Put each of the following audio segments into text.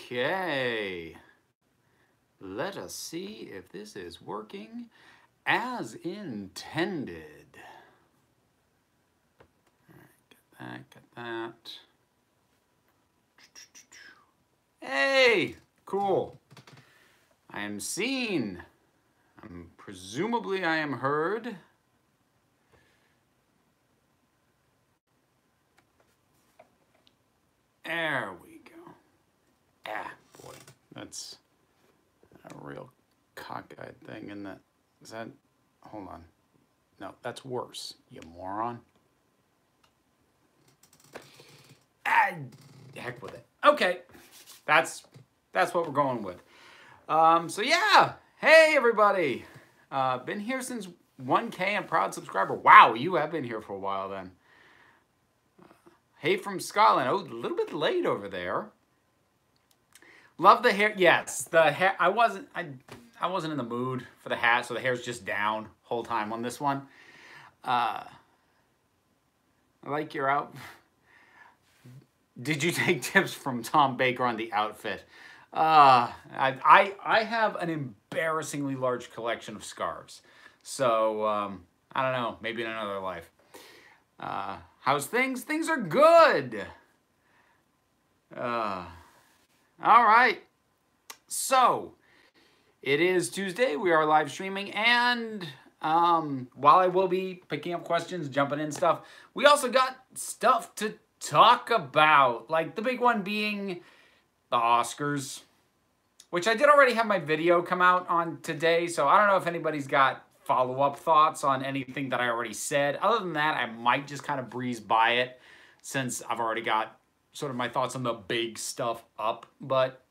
Okay, let us see if this is working as intended. All right, get that. Hey, cool. I am seen. Presumably I am heard. There we go. Ah, boy, that's a real cockeyed thing, isn't it? Is that, hold on. No, that's worse, you moron. Ah, heck with it. Okay, that's what we're going with. So yeah, hey everybody. Been here since 1K and proud subscriber. Wow, you have been here for a while then. Hey from Scotland. Oh, a little bit late over there. Love the hair. Yes, the hair. I wasn't in the mood for the hat, so the hair's just down whole time on this one. I like your outfit. Did you take tips from Tom Baker on the outfit? I have an embarrassingly large collection of scarves, so I don't know. Maybe in another life. How's things? Things are good. All right. So, it is Tuesday. We are live streaming, and while I will be picking up questions, jumping in stuff, we also got stuff to talk about. Like the big one being the Oscars, which I did already have my video come out on today, so I don't know if anybody's got follow-up thoughts on anything that I already said. Other than that, I might just kind of breeze by it since I've already got sort of my thoughts on the big stuff up. But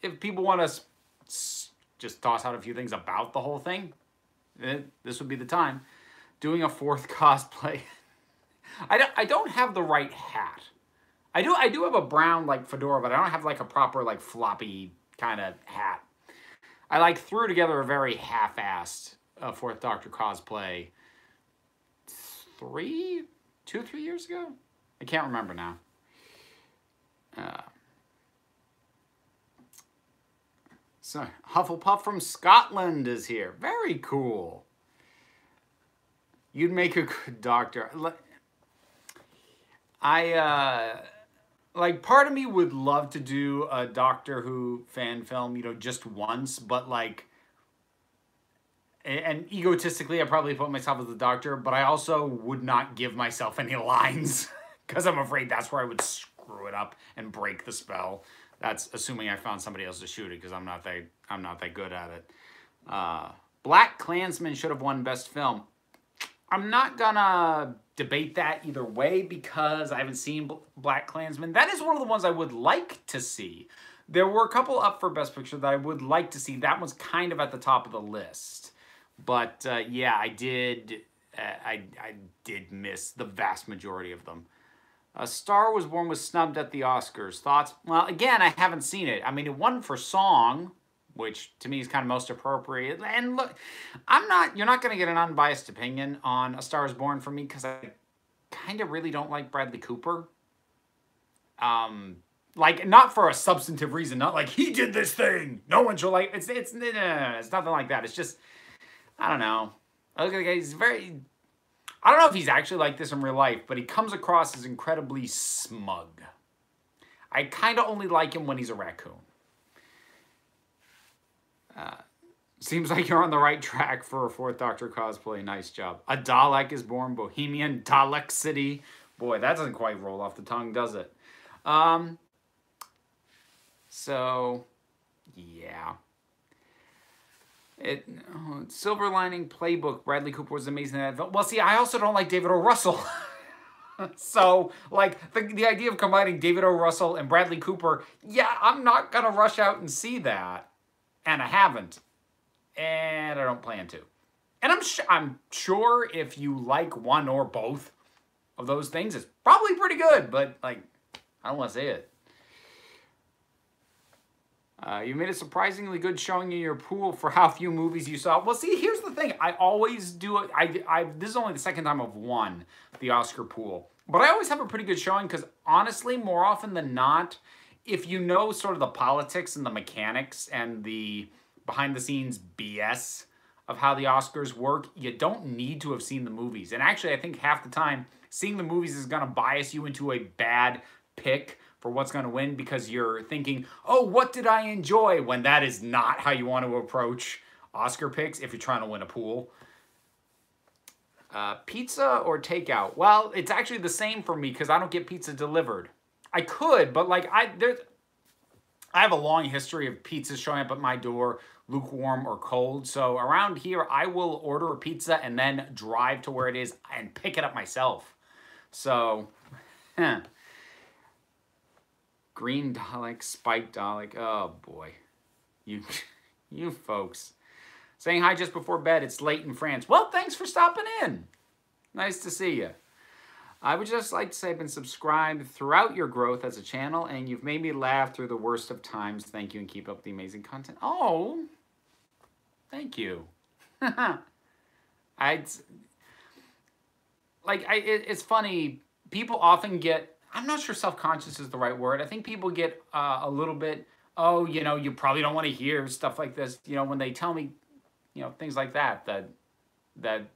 if people want to just toss out a few things about the whole thing, this would be the time. Doing a fourth cosplay. I don't have the right hat. I do have a brown like fedora, but I don't have like a proper like floppy kind of hat. I like threw together a very half-assed Fourth Doctor cosplay 2 or 3 years ago? I can't remember now. So Hufflepuff from Scotland is here. Very cool. You'd make a good doctor. Like, part of me would love to do a Doctor Who fan film, you know, just once, but like, and egotistically, I probably put myself as the Doctor, but I also would not give myself any lines because I'm afraid that's where I would screw it up and break the spell. That's assuming I found somebody else to shoot it because I'm not that good at it. Black Klansman should have won Best Film. I'm not gonna debate that either way because I haven't seen Black Klansman. That is one of the ones I would like to see. There were a couple up for Best Picture that I would like to see. That one's kind of at the top of the list. But yeah, I did miss the vast majority of them. A Star Was Born was snubbed at the Oscars. Thoughts? Well, again, I haven't seen it. I mean, it won for song, which to me is kind of most appropriate. And look, you're not going to get an unbiased opinion on A Star Was Born from me because I kind of really don't like Bradley Cooper. Like, not for a substantive reason, not like he did this thing. No one should like it's nothing like that. It's just, I don't know. I look at the guy, he's very, I don't know if he's actually like this in real life, but he comes across as incredibly smug. I kind of only like him when he's a raccoon. Seems like you're on the right track for a Fourth Doctor cosplay. Nice job. A Dalek is born. Bohemian Dalek City. Boy, that doesn't quite roll off the tongue, does it? So, yeah. Silver Lining Playbook. Bradley Cooper was amazing in that. Well, see, I also don't like David O. Russell. So, like, the idea of combining David O. Russell and Bradley Cooper, yeah, I'm not going to rush out and see that. And I haven't. And I don't plan to. And I'm sure if you like one or both of those things, it's probably pretty good. But, like, I don't want to say it. You made a surprisingly good showing in your pool for how few movies you saw. Well, see, here's the thing. I always do it. This is only the second time I've won the Oscar pool. But I always have a pretty good showing because, honestly, more often than not, if you know sort of the politics and the mechanics and the behind the scenes BS of how the Oscars work, you don't need to have seen the movies. And actually, I think half the time, seeing the movies is going to bias you into a bad pick for what's going to win because you're thinking, oh, what did I enjoy? When that is not how you want to approach Oscar picks if you're trying to win a pool. Pizza or takeout? Well, it's actually the same for me because I don't get pizza delivered. I could, but like I have a long history of pizzas showing up at my door, lukewarm or cold. So around here, I will order a pizza and then drive to where it is and pick it up myself. So, Green Dalek, Spike Dalek. Oh boy, you folks. Saying hi just before bed. It's late in France. Well, thanks for stopping in. Nice to see you. I would just like to say I've been subscribed throughout your growth as a channel, and you've made me laugh through the worst of times. Thank you, and keep up the amazing content. Oh, thank you. It's funny. People often get, I'm not sure self-conscious is the right word. I think people get a little bit, oh, you know, you probably don't want to hear stuff like this, you know, when they tell me, you know, things like that,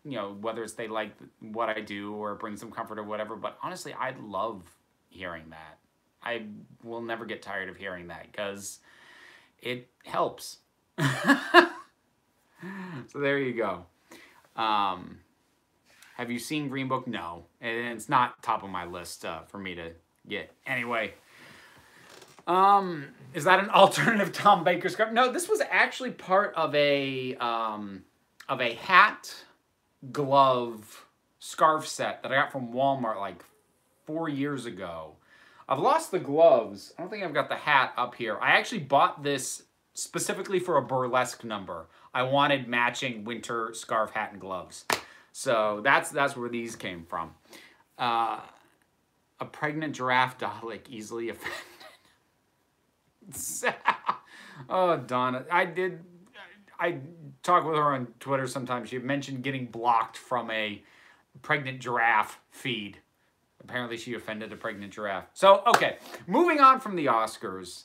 you know, whether it's they like what I do or it brings them comfort or whatever. But honestly, I love hearing that. I will never get tired of hearing that because it helps. So there you go. Have you seen Green Book? No. And it's not top of my list for me to get. Anyway. Is that an alternative Tom Baker scarf? No, this was actually part of a hat, glove, scarf set that I got from Walmart like 4 years ago. I've lost the gloves. I don't think I've got the hat up here. I actually bought this specifically for a burlesque number. I wanted matching winter scarf, hat, and gloves. So that's where these came from. A pregnant giraffe Dalek easily offended. Oh, Donna. I talk with her on Twitter sometimes. She mentioned getting blocked from a pregnant giraffe feed. Apparently she offended a pregnant giraffe. So, okay. Moving on from the Oscars.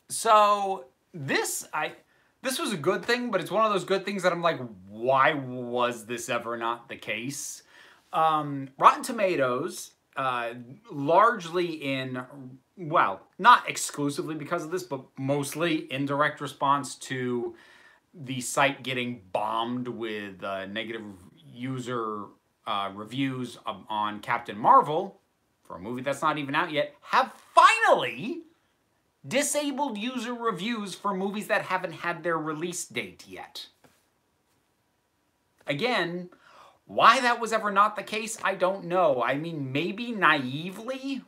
So, this was a good thing, but it's one of those good things that I'm like, why was this ever not the case? Rotten Tomatoes, largely in, well, not exclusively because of this, but mostly in direct response to the site getting bombed with negative user reviews on Captain Marvel, for a movie that's not even out yet, have finally disabled user reviews for movies that haven't had their release date yet. Again, why that was ever not the case, I don't know. I mean, maybe naively,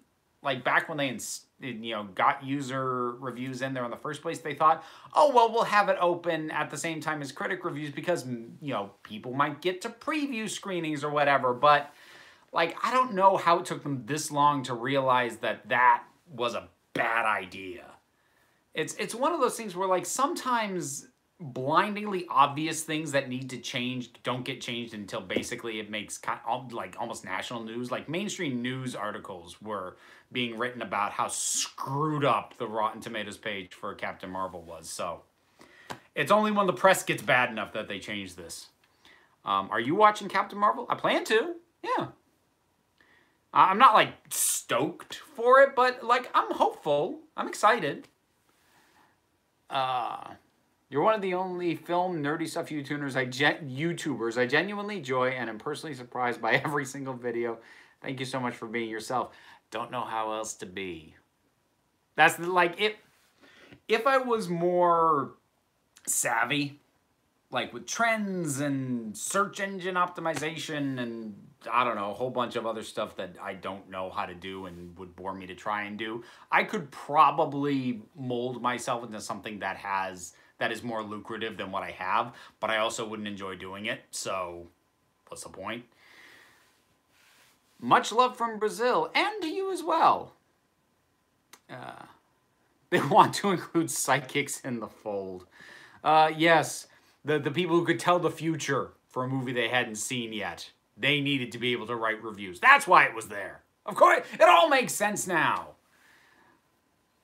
like back when they, you know, got user reviews in there in the first place, they thought, oh, well, we'll have it open at the same time as critic reviews because, you know, people might get to preview screenings or whatever. But, like, I don't know how it took them this long to realize that that was a bad idea. It's one of those things where, like, sometimes blindingly obvious things that need to change don't get changed until basically it makes like almost national news. Like mainstream news articles were being written about how screwed up the Rotten Tomatoes page for Captain Marvel was. So it's only when the press gets bad enough that they change this. Are you watching Captain Marvel? I plan to. Yeah. I'm not like stoked for it, but like I'm hopeful. I'm excited. You're one of the only film nerdy stuff YouTubers I genuinely enjoy and am personally surprised by every single video. Thank you so much for being yourself. Don't know how else to be. That's like if I was more savvy, like with trends and search engine optimization and I don't know, a whole bunch of other stuff that I don't know how to do and would bore me to try and do, I could probably mold myself into something that is more lucrative than what I have, but I also wouldn't enjoy doing it, so what's the point? Much love from Brazil, and to you as well. They want to include psychics in the fold. Yes, the people who could tell the future for a movie they hadn't seen yet. They needed to be able to write reviews. That's why it was there. Of course, it all makes sense now.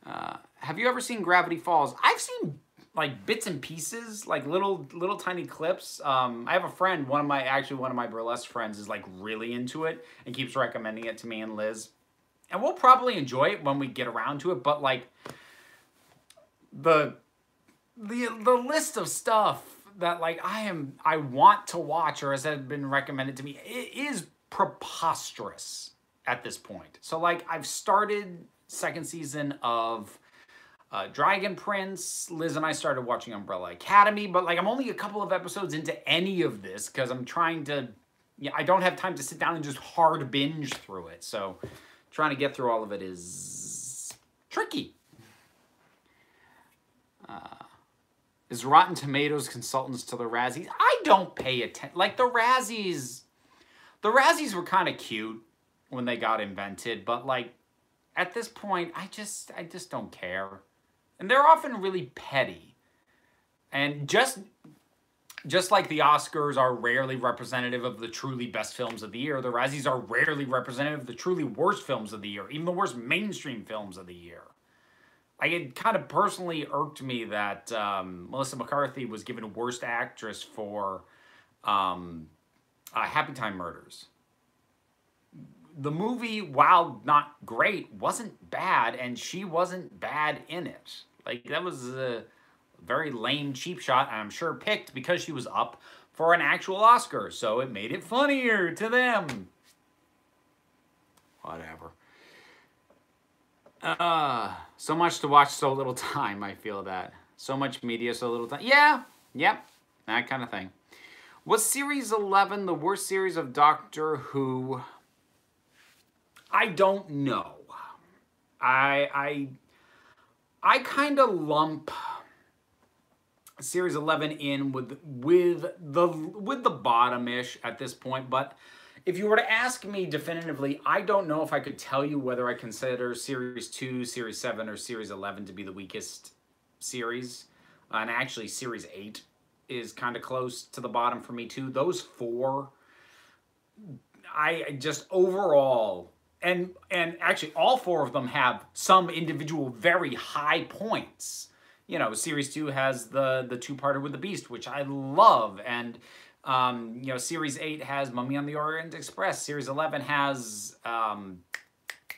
Have you ever seen Gravity Falls? I've seen like bits and pieces, like little tiny clips. I have a friend, one of my burlesque friends is like really into it and keeps recommending it to me and Liz. And we'll probably enjoy it when we get around to it, but like the list of stuff that like I want to watch or has been recommended to me, it is preposterous at this point. So like I've started second season of Dragon Prince. Liz and I started watching Umbrella Academy, but like I'm only a couple of episodes into any of this because I'm trying to, I don't have time to sit down and just hard binge through it. So trying to get through all of it is tricky. Is Rotten Tomatoes consultants to the Razzies? I don't pay attention. Like the Razzies were kind of cute when they got invented, but like at this point, I just don't care. And they're often really petty. And just like the Oscars are rarely representative of the truly best films of the year, the Razzies are rarely representative of the truly worst films of the year, even the worst mainstream films of the year. Like, it kind of personally irked me that Melissa McCarthy was given Worst Actress for Happy Time Murders. The movie, while not great, wasn't bad, and she wasn't bad in it. Like, that was a very lame, cheap shot, and I'm sure picked because she was up for an actual Oscar, so it made it funnier to them. Whatever. So much to watch, so little time, I feel that. So much media, so little time. Yeah, yep, that kind of thing. Was Series 11 the worst series of Doctor Who? I don't know. I kind of lump Series 11 in with the bottom-ish at this point, but if you were to ask me definitively, I don't know if I could tell you whether I consider Series 2, Series 7, or Series 11 to be the weakest series. And actually, Series 8 is kind of close to the bottom for me, too. Those four, I just overall, and actually all four of them have some individual very high points. You know, Series 2 has the two-parter with the Beast, which I love, and you know, Series 8 has Mummy on the Orient Express. Series 11 has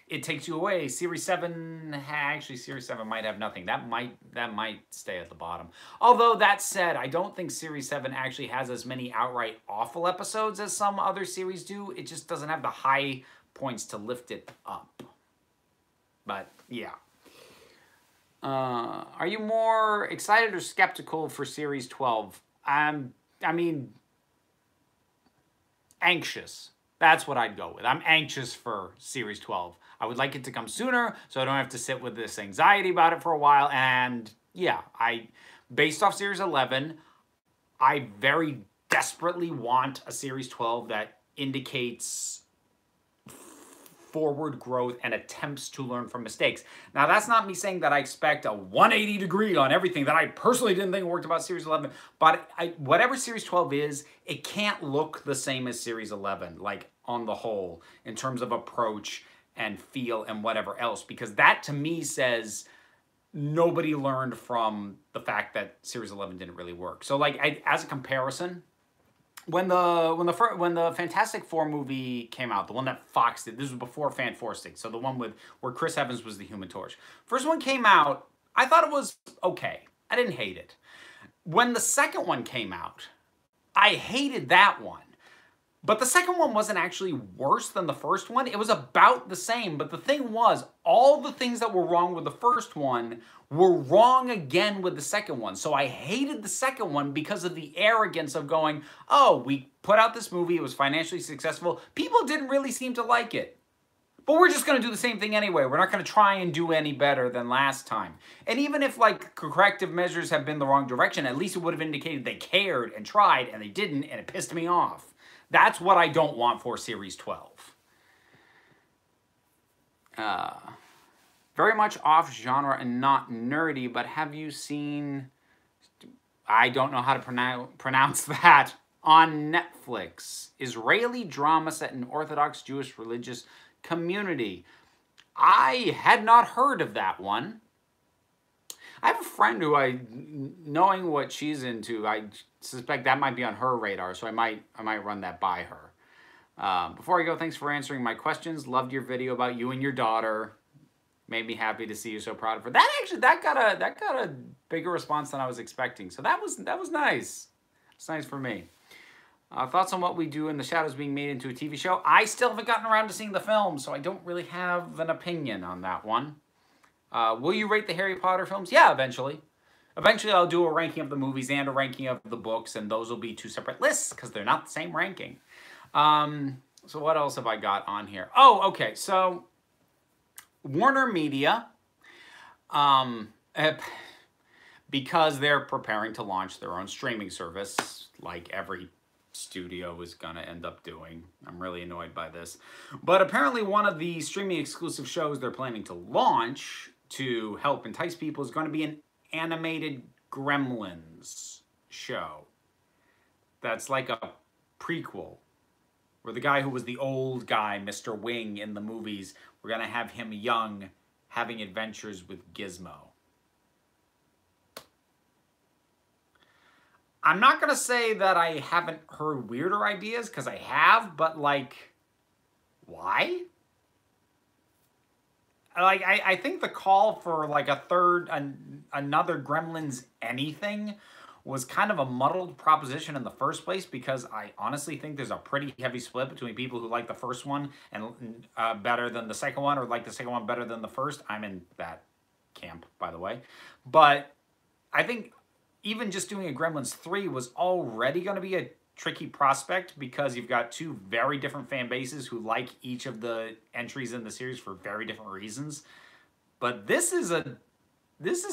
It Takes You Away. Series 7, actually, Series 7 might have nothing. That might stay at the bottom. Although, that said, I don't think Series 7 actually has as many outright awful episodes as some other series do. It just doesn't have the high points to lift it up. But, yeah. Are you more excited or skeptical for Series 12? I mean, anxious. That's what I'd go with. I'm anxious for Series 12. I would like it to come sooner so I don't have to sit with this anxiety about it for a while. And yeah, based off Series 11, I very desperately want a Series 12 that indicates forward growth and attempts to learn from mistakes. Now, that's not me saying that I expect a 180 degree on everything that I personally didn't think worked about Series 11, but whatever Series 12 is, it can't look the same as Series 11, like on the whole, in terms of approach and feel and whatever else, because that to me says nobody learned from the fact that Series 11 didn't really work. So like, as a comparison, when the Fantastic Four movie came out, the one that Fox did, this was before Fan Four Stick, so the one where Chris Evans was the Human Torch. First one came out, I thought it was okay. I didn't hate it. When the second one came out, I hated that one. But the second one wasn't actually worse than the first one. It was about the same. But the thing was, all the things that were wrong with the first one were wrong again with the second one. So I hated the second one because of the arrogance of going, oh, we put out this movie, it was financially successful. People didn't really seem to like it. But we're just going to do the same thing anyway. We're not going to try and do any better than last time. And even if, like, corrective measures have been the wrong direction, at least it would have indicated they cared and tried, and they didn't, and it pissed me off. That's what I don't want for Series 12. Very much off-genre and not nerdy, but have you seen... I don't know how to pronounce that. On Netflix. Israeli drama set in Orthodox Jewish religious community. I had not heard of that one. I have a friend who knowing what she's into, I suspect that might be on her radar, so I might run that by her. Before I go, thanks for answering my questions. Loved your video about you and your daughter. Made me happy to see you so proud of her. That got a bigger response than I was expecting. So that was nice. It's nice for me. Thoughts on What We Do in the Shadows being made into a TV show? I still haven't gotten around to seeing the film, so I don't really have an opinion on that one. Will you rate the Harry Potter films? Yeah, eventually. Eventually, I'll do a ranking of the movies and a ranking of the books, and those will be two separate lists because they're not the same ranking. So what else have I got on here? Oh, okay. So Warner Media, because they're preparing to launch their own streaming service, like every studio is going to end up doing. I'm really annoyed by this. But apparently one of the streaming exclusive shows they're planning to launch to help entice people is going to be an animated Gremlins show. That's like a prequel where the guy who was the old guy, Mr. Wing, in the movies, we're going to have him young having adventures with Gizmo. I'm not going to say that I haven't heard weirder ideas, because I have, but, like, why? Like, I think the call for, like, another Gremlins anything was kind of a muddled proposition in the first place, because I honestly think there's a pretty heavy split between people who like the first one and better than the second one, or like the second one better than the first. I'm in that camp, by the way. But I think even just doing a Gremlins 3 was already going to be a tricky prospect, because you've got two very different fan bases who like each of the entries in the series for very different reasons. But this is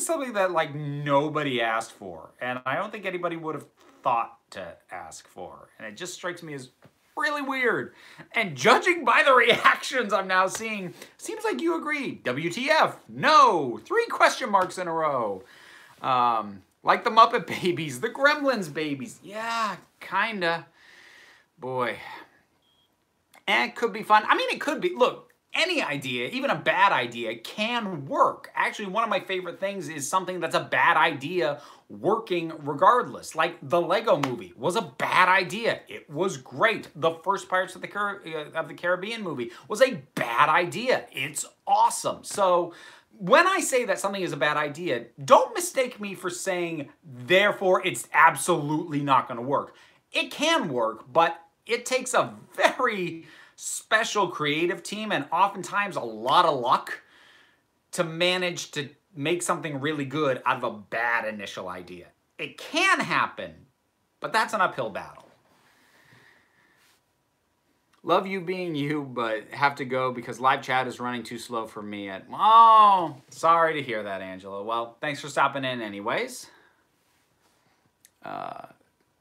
something that, like, nobody asked for, and I don't think anybody would have thought to ask for, and it just strikes me as really weird. And judging by the reactions I'm now seeing, seems like you agree. WTF? No. 3 question marks in a row. Like the Muppet Babies, the Gremlins babies. Yeah, kinda. Boy. And it could be fun. I mean, it could be. Look, any idea, even a bad idea, can work. Actually, one of my favorite things is something that's a bad idea working regardless. Like the Lego Movie was a bad idea. It was great. The first Pirates of the Caribbean movie was a bad idea. It's awesome. So when I say that something is a bad idea, don't mistake me for saying, therefore, it's absolutely not going to work. It can work, but it takes a very special creative team and oftentimes a lot of luck to manage to make something really good out of a bad initial idea. It can happen, but that's an uphill battle. Love you being you, but have to go because live chat is running too slow for me. Oh, sorry to hear that, Angela. Well, thanks for stopping in anyways.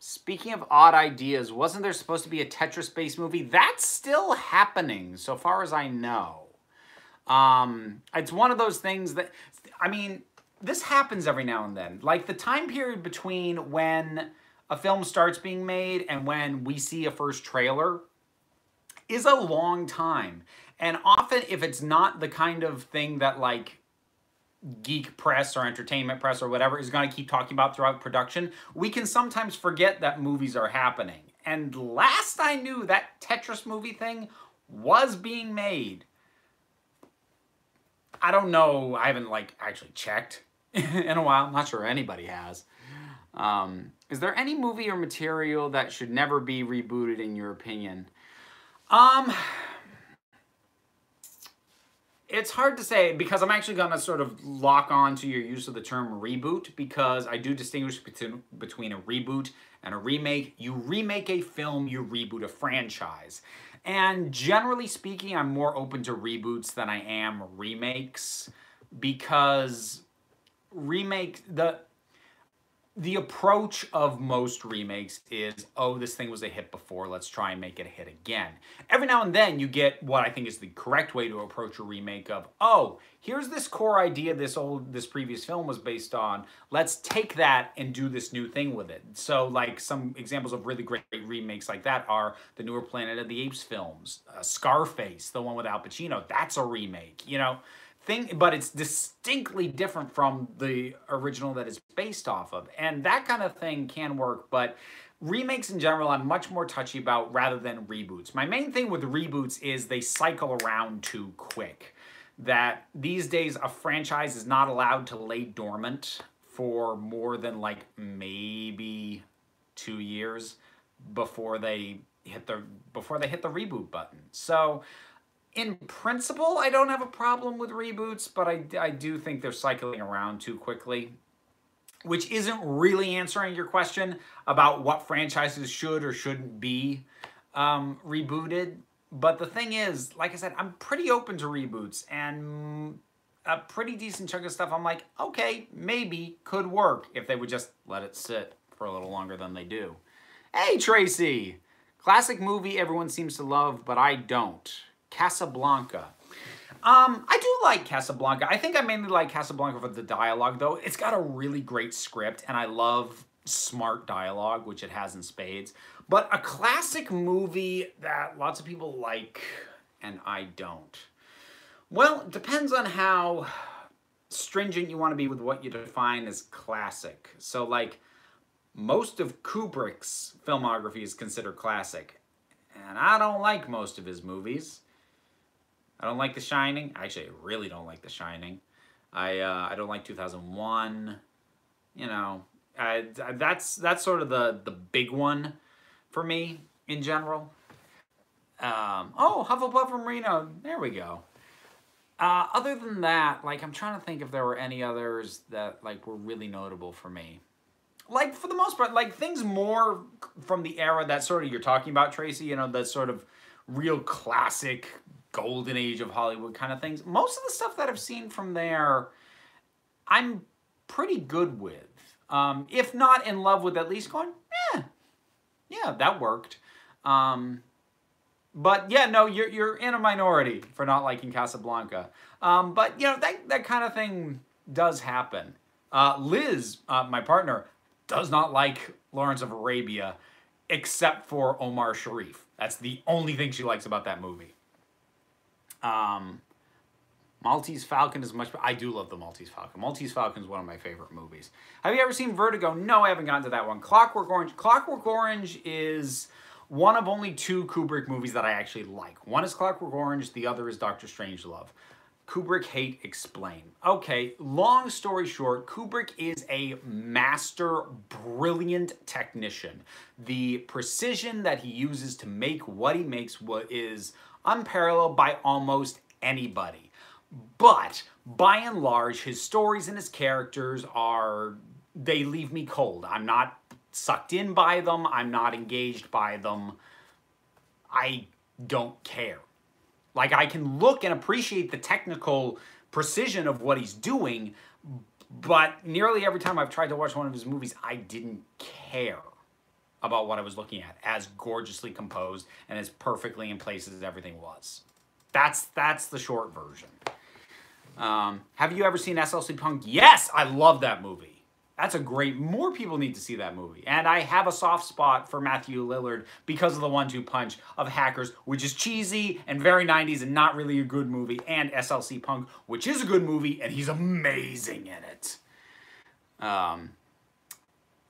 Speaking of odd ideas, wasn't there supposed to be a Tetris-based movie? That's still happening, so far as I know. It's one of those things that, I mean, this happens every now and then. Like the time period between when a film starts being made and when we see a first trailer is a long time. And often, if it's not the kind of thing that, like, geek press or entertainment press or whatever is going to keep talking about throughout production, we can sometimes forget that movies are happening. And last I knew, that Tetris movie thing was being made. I don't know. I haven't, like, actually checked in a while. I'm not sure anybody has. Is there any movie or material that should never be rebooted in your opinion? It's hard to say, because I'm actually going to sort of lock on to your use of the term reboot, because I do distinguish between a reboot and a remake. You remake a film, you reboot a franchise. And generally speaking, I'm more open to reboots than I am remakes, because the approach of most remakes is, oh, this thing was a hit before, let's try and make it a hit again. Every now and then you get what I think is the correct way to approach a remake of, oh, here's this core idea this previous film was based on, let's take that and do this new thing with it. So, like, some examples of really great remakes like that are the newer Planet of the Apes films, Scarface, the one with Al Pacino, that's a remake, you know? but it's distinctly different from the original that it's based off of. And that kind of thing can work, but remakes in general, I'm much more touchy about rather than reboots. My main thing with reboots is they cycle around too quick. That these days a franchise is not allowed to lay dormant for more than like maybe 2 years before they hit the reboot button. So in principle, I don't have a problem with reboots, but I do think they're cycling around too quickly, which isn't really answering your question about what franchises should or shouldn't be rebooted. But the thing is, like I said, I'm pretty open to reboots, and a pretty decent chunk of stuff I'm like, okay, maybe could work if they would just let it sit for a little longer than they do. Hey, Tracy! Classic movie everyone seems to love, but I don't. Casablanca. I do like Casablanca. I think I mainly like Casablanca for the dialogue, though. It's got a really great script, and I love smart dialogue, which it has in spades. But a classic movie that lots of people like, and I don't. Well, it depends on how stringent you want to be with what you define as classic. So, like, most of Kubrick's filmography is considered classic, and I don't like most of his movies. I don't like The Shining. Actually, I really don't like The Shining. I don't like 2001. You know, that's sort of the big one for me in general. Oh, Hufflepuff from Reno. There we go. Other than that, like, I'm trying to think if there were any others that, like, were really notable for me. Like, for the most part, like, things more from the era that sort of you're talking about, Tracy, you know, that sort of real classic golden age of Hollywood kind of things. Most of the stuff that I've seen from there, I'm pretty good with. If not in love with, at least going, yeah, that worked. But yeah, no, you're in a minority for not liking Casablanca. But you know, that kind of thing does happen. Liz, my partner, does not like Lawrence of Arabia, except for Omar Sharif. That's the only thing she likes about that movie. Maltese Falcon is much... I do love the Maltese Falcon. Maltese Falcon is one of my favorite movies. Have you ever seen Vertigo? No, I haven't gotten to that one. Clockwork Orange. Clockwork Orange is one of only 2 Kubrick movies that I actually like. One is Clockwork Orange, the other is Dr. Strangelove. Kubrick hate, explain. Okay, long story short, Kubrick is a master, brilliant technician. The precision that he uses to make what he makes is unparalleled by almost anybody. But, by and large, his stories and his characters they leave me cold. I'm not sucked in by them. I'm not engaged by them. I don't care. Like, I can look and appreciate the technical precision of what he's doing, but nearly every time I've tried to watch one of his movies, I didn't care about what I was looking at, as gorgeously composed and as perfectly in place as everything was. That's the short version. Have you ever seen SLC Punk? Yes, I love that movie. That's a great... More people need to see that movie. And I have a soft spot for Matthew Lillard because of the 1-2 punch of Hackers, which is cheesy and very 90s and not really a good movie, and SLC Punk, which is a good movie, and he's amazing in it.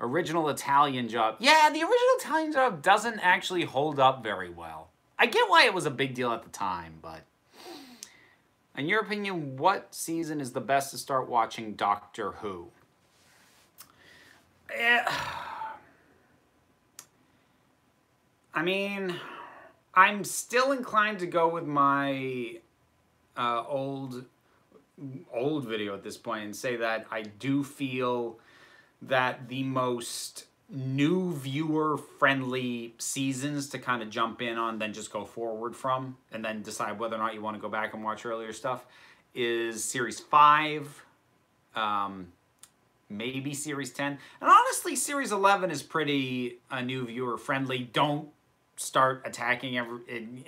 Original Italian Job. Yeah, the original Italian Job doesn't actually hold up very well. I get why it was a big deal at the time, but... In your opinion, what season is the best to start watching Doctor Who? I mean, I'm still inclined to go with my old video at this point and say that I do feel that the most new viewer-friendly seasons to kind of jump in on, then just go forward from, and then decide whether or not you want to go back and watch earlier stuff, is Series 5, maybe Series 10. And honestly, Series 11 is pretty new viewer-friendly. Don't start attacking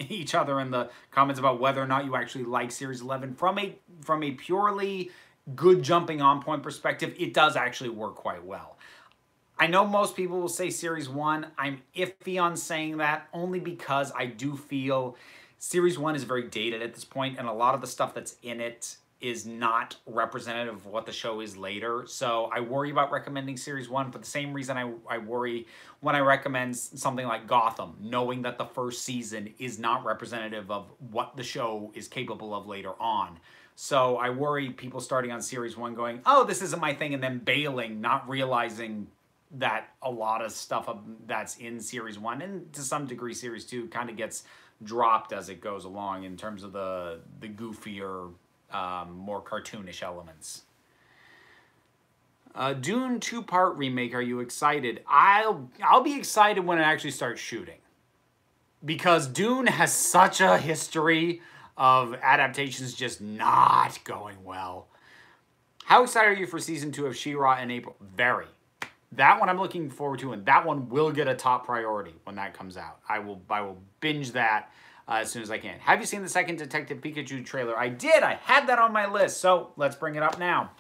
each other in the comments about whether or not you actually like Series 11. From a purely good jumping-on point perspective, it does actually work quite well. I know most people will say Series 1. I'm iffy on saying that, only because I do feel Series 1 is very dated at this point, and a lot of the stuff that's in it is not representative of what the show is later. So I worry about recommending series 1 for the same reason I worry when I recommend something like Gotham, knowing that the first season is not representative of what the show is capable of later on. So I worry people starting on series 1 going, oh, this isn't my thing, and then bailing, not realizing that a lot of stuff that's in series 1 and to some degree series 2 kind of gets dropped as it goes along in terms of the goofier, more cartoonish elements. Dune 2-part remake, are you excited? I'll be excited when it actually starts shooting. Because Dune has such a history of adaptations just not going well. How excited are you for season 2 of She-Ra in April? Very. That one I'm looking forward to, and that one will get a top priority when that comes out. I will binge that as soon as I can. Have you seen the second Detective Pikachu trailer? I did. I had that on my list, so let's bring it up now.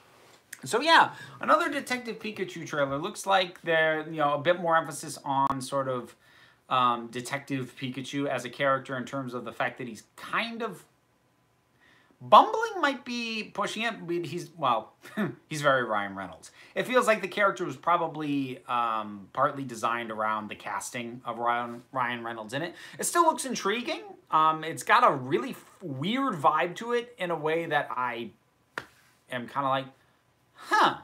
So yeah, another Detective Pikachu trailer. Looks like there, a bit more emphasis on sort of Detective Pikachu as a character in terms of the fact that he's kind of bumbling might be pushing it, but he's very Ryan Reynolds. It feels like the character was probably partly designed around the casting of Ryan Reynolds in it. It still looks intriguing. It's got a really weird vibe to it in a way that I am kind of like, huh,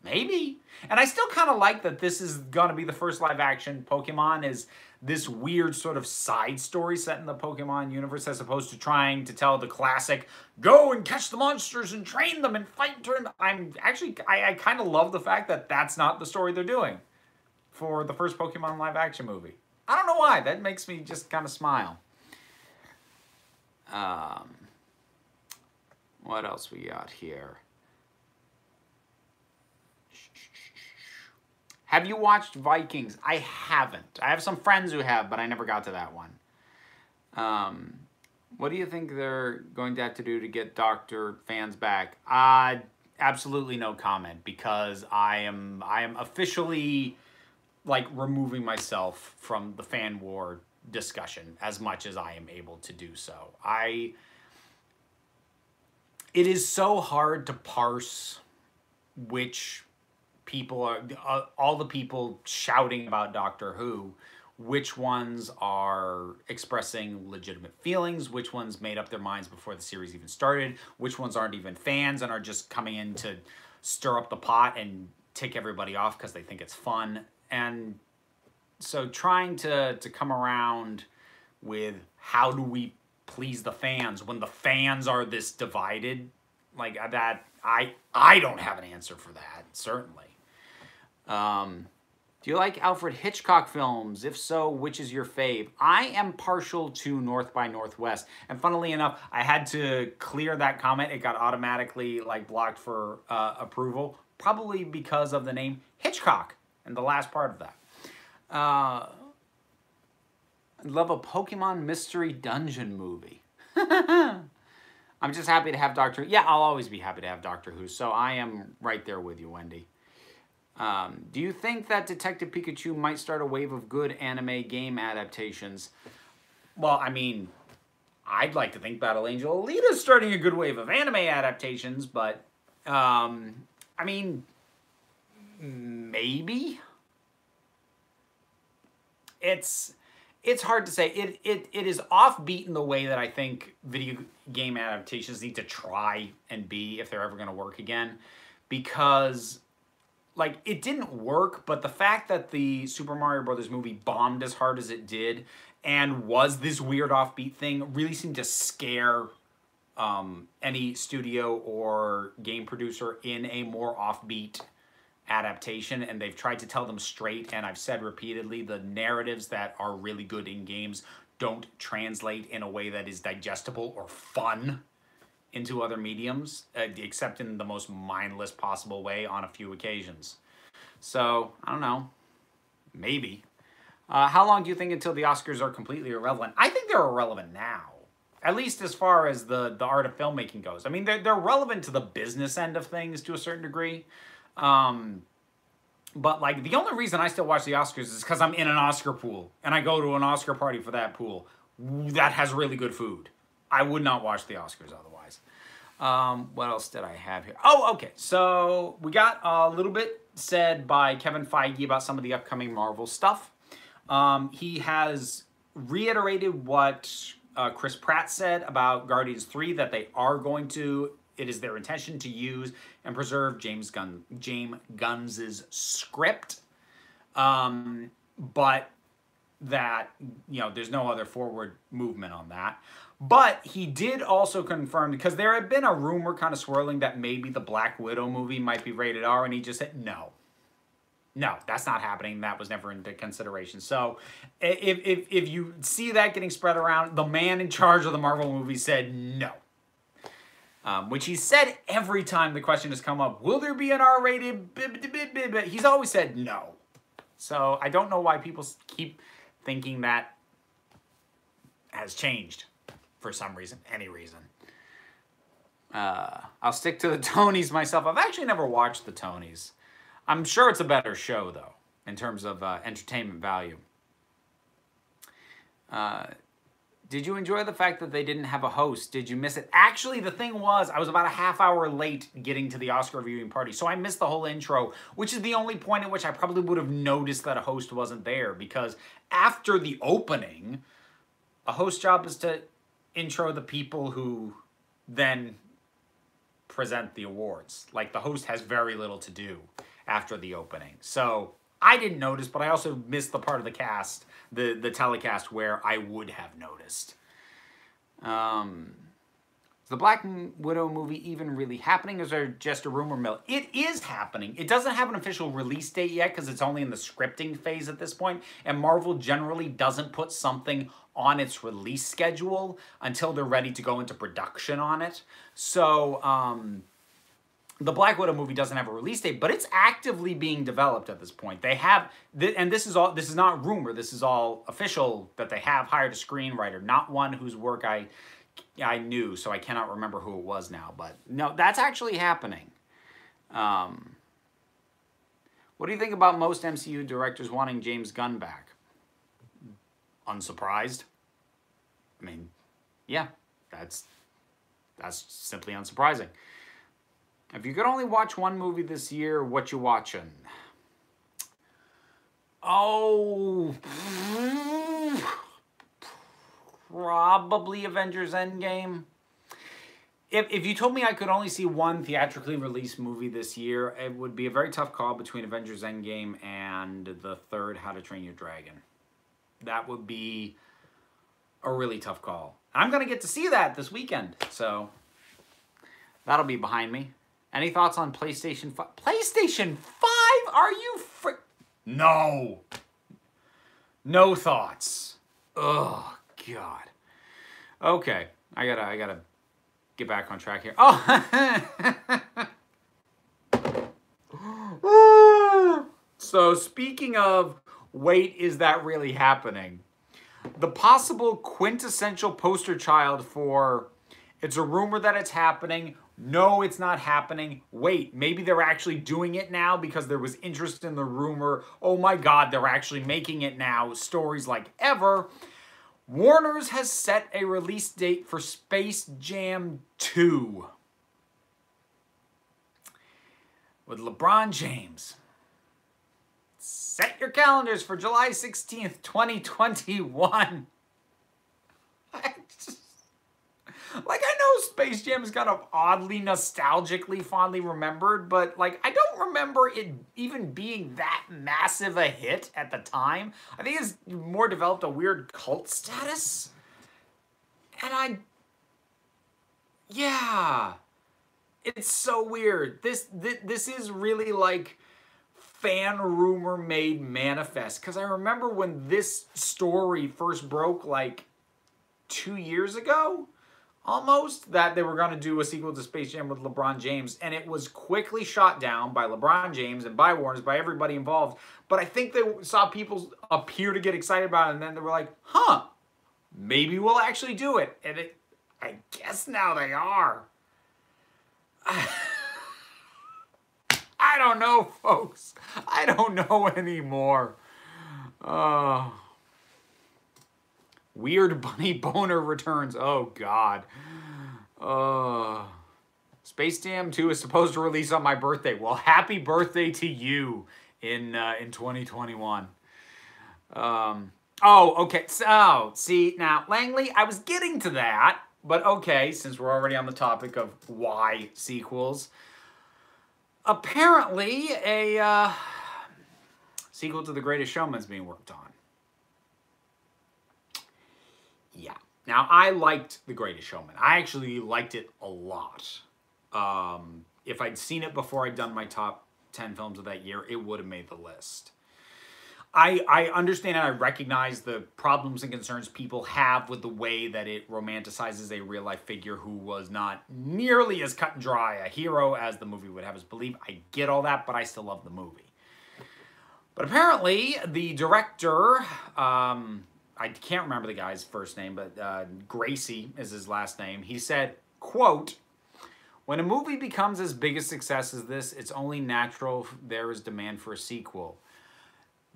maybe. And I still kind of like that this is going to be the first live-action Pokemon is this weird sort of side story set in the Pokemon universe as opposed to trying to tell the classic, go and catch the monsters and train them and fight and turn. I kind of love the fact that that's not the story they're doing for the first Pokemon live-action movie. I don't know why. That makes me just kind of smile. What else we got here? Have you watched Vikings? I haven't. I have some friends who have, but I never got to that one. What do you think they're going to have to do to get Doctor fans back? Absolutely no comment, because I am officially like removing myself from the fan war discussion as much as I am able to do so. It is so hard to parse which people are, all the people shouting about Doctor Who, which ones are expressing legitimate feelings, which ones made up their minds before the series even started, which ones aren't even fans and are just coming in to stir up the pot and tick everybody off because they think it's fun. And so trying to come around with how do we please the fans when the fans are this divided, like that, I don't have an answer for that, certainly. Do you like Alfred Hitchcock films? If so, which is your fave? I am partial to North by Northwest. And funnily enough, I had to clear that comment. It got automatically like blocked for approval, probably because of the name Hitchcock and the last part of that. I'd love a Pokemon Mystery Dungeon movie. I'm just happy to have Doctor Who. Yeah, I'll always be happy to have Doctor Who. So I am right there with you, Wendy. Do you think that Detective Pikachu might start a wave of good anime game adaptations? Well, I mean, I'd like to think Battle Angel Alita is starting a good wave of anime adaptations, but, I mean, maybe? It's hard to say. It is offbeat in the way that I think video game adaptations need to try and be if they're ever going to work again, because like, it didn't work, but the fact that the Super Mario Brothers movie bombed as hard as it did and was this weird offbeat thing really seemed to scare any studio or game producer in a more offbeat adaptation, and they've tried to tell them straight, and I've said repeatedly, the narratives that are really good in games don't translate in a way that is digestible or fun into other mediums, except in the most mindless possible way on a few occasions. So, I don't know. Maybe. How long do you think until the Oscars are completely irrelevant? I think they're irrelevant now. At least as far as the art of filmmaking goes. I mean, they're relevant to the business end of things to a certain degree. But, like, the only reason I still watch the Oscars is because I'm in an Oscar pool. And I go to an Oscar party for that pool that has really good food. I would not watch the Oscars otherwise. What else did I have here? Oh, okay. So we got a little bit said by Kevin Feige about some of the upcoming Marvel stuff. He has reiterated what Chris Pratt said about Guardians 3, that they are going to, it is their intention to use and preserve James Gunn's script. But that, you know, there's no other forward movement on that. But he did also confirm, because there had been a rumor kind of swirling that maybe the Black Widow movie might be rated R, and he just said, no, that's not happening. That was never into consideration. So if you see that getting spread around, the man in charge of the Marvel movie said no. Which he said every time the question has come up, will there be an R-rated? He's always said no. So I don't know why people keep thinking that has changed for some reason, any reason. I'll stick to the Tonys myself. I've actually never watched the Tonys. I'm sure it's a better show, though, in terms of entertainment value. Did you enjoy the fact that they didn't have a host? Did you miss it? Actually, the thing was, I was about a half hour late getting to the Oscar viewing party, so I missed the whole intro, which is the only point at which I probably would have noticed that a host wasn't there, because after the opening, a host job is to intro the people who then present the awards. Like, the host has very little to do after the opening. So I didn't notice, but I also missed the part of the cast, the telecast, where I would have noticed. Is the Black Widow movie even really happening, or is there just a rumor mill? It is happening. It doesn't have an official release date yet, because it's only in the scripting phase at this point, and Marvel generally doesn't put something on its release schedule until they're ready to go into production on it. So, the Black Widow movie doesn't have a release date, but it's actively being developed at this point. They have, and this is not rumor, this is all official, that they have hired a screenwriter, not one whose work I knew, so I cannot remember who it was now, but no, that's actually happening. What do you think about most MCU directors wanting James Gunn back? Unsurprised. I mean, yeah, that's simply unsurprising. If you could only watch one movie this year, what you watching? Oh, probably Avengers Endgame. If you told me I could only see one theatrically released movie this year, it would be a very tough call between Avengers Endgame and the third How to Train Your Dragon. That would be a really tough call. I'm going to get to see that this weekend, so that'll be behind me. Any thoughts on PlayStation 5? PlayStation 5? Are you No. No thoughts. Oh, God. Okay. I gotta get back on track here. Oh! So, speaking of, wait, is that really happening? The possible quintessential poster child for, it's a rumor that it's happening, no, it's not happening, wait, maybe they're actually doing it now because there was interest in the rumor, oh my God, they're actually making it now, stories like ever. Warner's has set a release date for Space Jam 2 with LeBron James. Set your calendars for July 16th, 2021. Like, I know Space Jam is kind of oddly, nostalgically, fondly remembered, but, like, I don't remember it even being that massive a hit at the time. I think it's more developed a weird cult status. And yeah. It's so weird. This is really, like, fan rumor made manifest. Because I remember when this story first broke, like, 2 years ago, almost, that they were going to do a sequel to Space Jam with LeBron James, and it was quickly shot down by LeBron James and by Warner's, by everybody involved. But I think they saw people appear to get excited about it, and then they were like, huh, maybe we'll actually do it. And I guess now they are. I don't know, folks. I don't know anymore. Weird Bunny Boner returns. Oh, God. Space Jam 2 is supposed to release on my birthday. Well, happy birthday to you in 2021. Oh, okay. So, see, now, Langley, I was getting to that, but okay, since we're already on the topic of why sequels. Apparently, a sequel to The Greatest Showman is being worked on. Yeah. Now, I liked The Greatest Showman. I actually liked it a lot. If I'd seen it before I'd done my top 10 films of that year, it would have made the list. I understand and I recognize the problems and concerns people have with the way that it romanticizes a real-life figure who was not nearly as cut and dry a hero as the movie would have us believe. I get all that, but I still love the movie. But apparently, the director, I can't remember the guy's first name, but Gracie is his last name. He said, quote, "When a movie becomes as big a success as this, it's only natural there is demand for a sequel.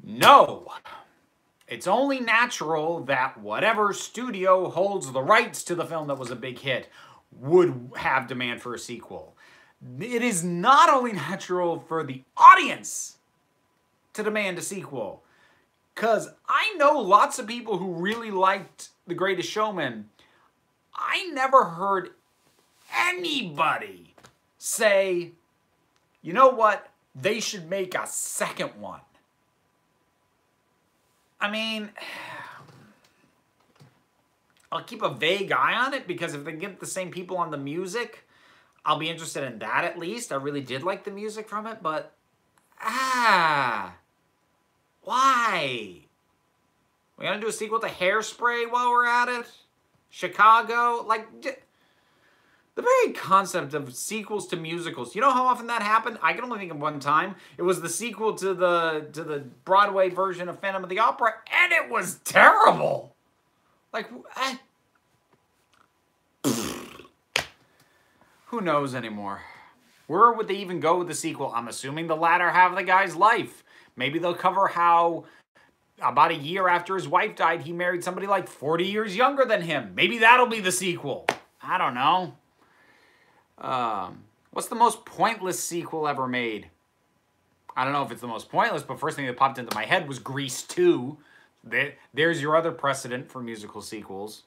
No, it's only natural that whatever studio holds the rights to the film that was a big hit would have demand for a sequel. It is not only natural for the audience to demand a sequel, because I know lots of people who really liked The Greatest Showman. I never heard anybody say, you know what, they should make a second one. I mean, I'll keep a vague eye on it because if they get the same people on the music, I'll be interested in that at least. I really did like the music from it, but why? We gonna do a sequel to Hairspray while we're at it? Chicago? Like, the very concept of sequels to musicals. You know how often that happened? I can only think of one time. It was the sequel to the Broadway version of Phantom of the Opera, and it was terrible. Like, who knows anymore? Where would they even go with the sequel? I'm assuming the latter half of the guy's life. Maybe they'll cover how about a year after his wife died, he married somebody like 40 years younger than him. Maybe that'll be the sequel. I don't know. What's the most pointless sequel ever made? I don't know if it's the most pointless, but first thing that popped into my head was Grease 2. There's your other precedent for musical sequels.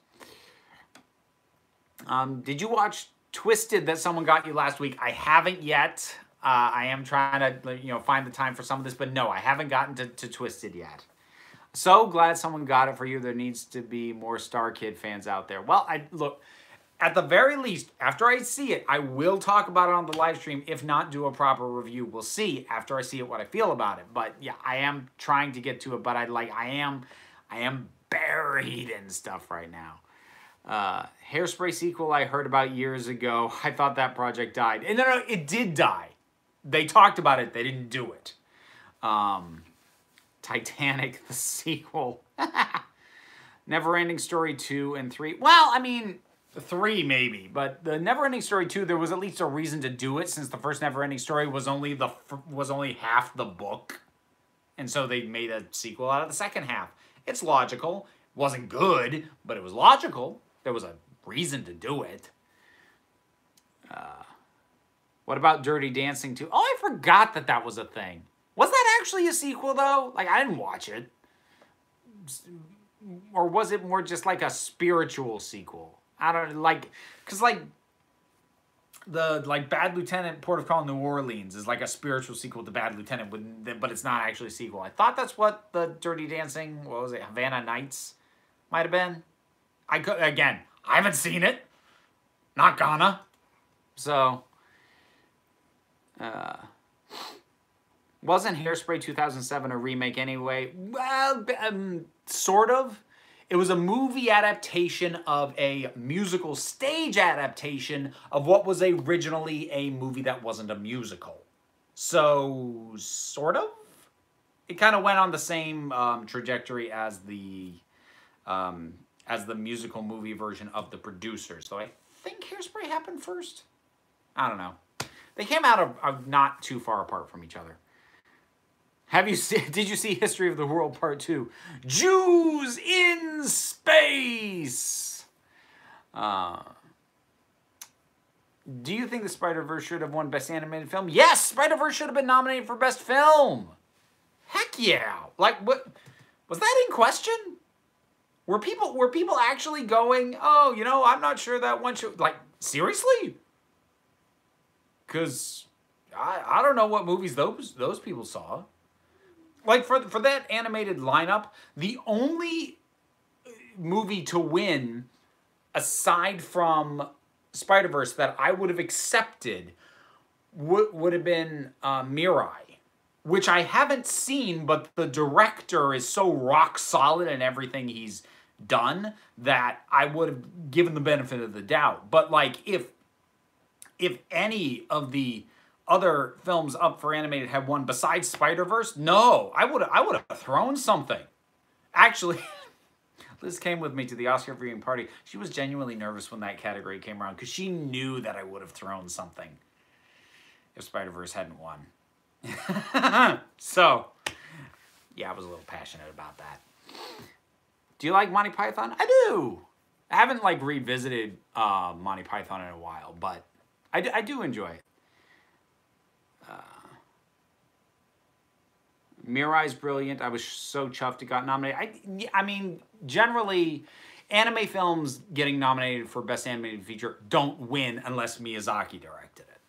Did you watch Twisted that someone got you last week? I haven't yet. I am trying to find the time for some of this, but no, I haven't gotten to Twisted yet. So glad someone got it for you. There needs to be more Star Kid fans out there. Well, look, at the very least, after I see it, I will talk about it on the live stream. If not, do a proper review. We'll see after I see it what I feel about it. But yeah, I am trying to get to it. But I am buried in stuff right now. Hairspray sequel I heard about years ago. I thought that project died. And no, it did die. They talked about it. They didn't do it. Titanic, the sequel. Neverending Story 2 and 3. Well, I mean, 3 maybe. But the Neverending Story 2, there was at least a reason to do it since the first Neverending Story was only half the book. And so they made a sequel out of the second half. It's logical. It wasn't good, but it was logical. There was a reason to do it. What about Dirty Dancing 2? Oh, I forgot that was a thing. Was that actually a sequel, though? Like, I didn't watch it. Or was it more just like a spiritual sequel? I don't, like, because, like, Bad Lieutenant, Port of Call, New Orleans is like a spiritual sequel to Bad Lieutenant, but it's not actually a sequel. I thought that's what the Dirty Dancing, what was it, Havana Nights might have been. Again, I haven't seen it. Not gonna. So, wasn't Hairspray 2007 a remake anyway? Well, sort of. It was a movie adaptation of a musical stage adaptation of what was originally a movie that wasn't a musical. So, sort of? It kind of went on the same trajectory as the musical movie version of The Producers. So I think Hairspray happened first. I don't know. They came out of not too far apart from each other. Did you see History of the World Part 2? Jews in Space! Do you think the Spider-Verse should have won Best Animated Film? Yes, Spider-Verse should have been nominated for Best Film. Heck yeah! Like, what was that in question? Were people actually going, oh, you know, I'm not sure that one should, like, seriously? Because I don't know what movies those people saw. Like, for that animated lineup, the only movie to win aside from Spider-Verse that I would have accepted would have been Mirai, which I haven't seen, but the director is so rock solid in everything he's done that I would have given the benefit of the doubt. But like, if any of the other films up for animated had won besides Spider-Verse, no, I would have thrown something. Actually, Liz came with me to the Oscar viewing party. She was genuinely nervous when that category came around because she knew that I would have thrown something if Spider-Verse hadn't won. So, yeah, I was a little passionate about that. Do you like Monty Python? I do. I haven't like revisited Monty Python in a while, but I do enjoy it. Mirai's brilliant. I was so chuffed it got nominated. I mean, generally, anime films getting nominated for Best Animated Feature don't win unless Miyazaki directed it.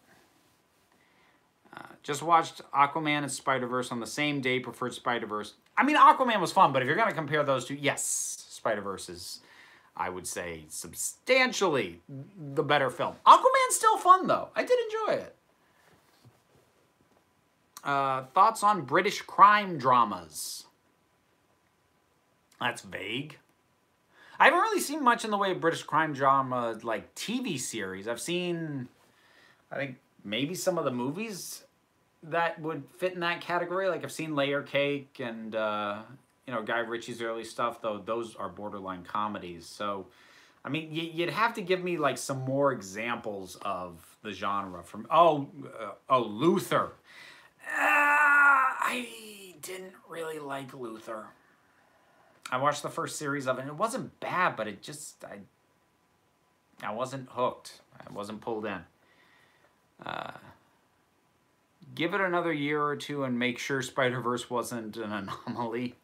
Just watched Aquaman and Spider-Verse on the same day, preferred Spider-Verse. I mean, Aquaman was fun, but if you're going to compare those two, yes, Spider-Verse is, I would say, substantially the better film. Aquaman's still fun, though. I did enjoy it. Thoughts on British crime dramas? That's vague. I haven't really seen much in the way of British crime drama, like TV series. I've seen, I think, maybe some of the movies that would fit in that category. Like I've seen Layer Cake and, you know, Guy Ritchie's early stuff, though those are borderline comedies. So, I mean, you'd have to give me like some more examples of the genre from, Luther. I didn't really like Luther. I watched the first series of it, and it wasn't bad, but it just, I wasn't hooked. I wasn't pulled in. Give it another year or two and make sure Spider-Verse wasn't an anomaly.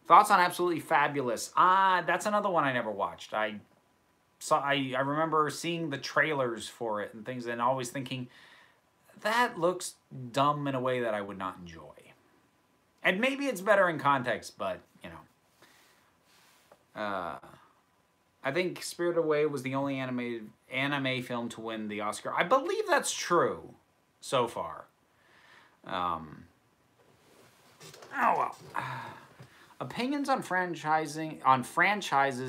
Thoughts on Absolutely Fabulous? That's another one I never watched. I remember seeing the trailers for it and things and always thinking, that looks dumb in a way that I would not enjoy. And maybe it's better in context, but, you know. I think Spirited Away was the only anime film to win the Oscar. I believe that's true so far. Oh, well. Opinions on franchises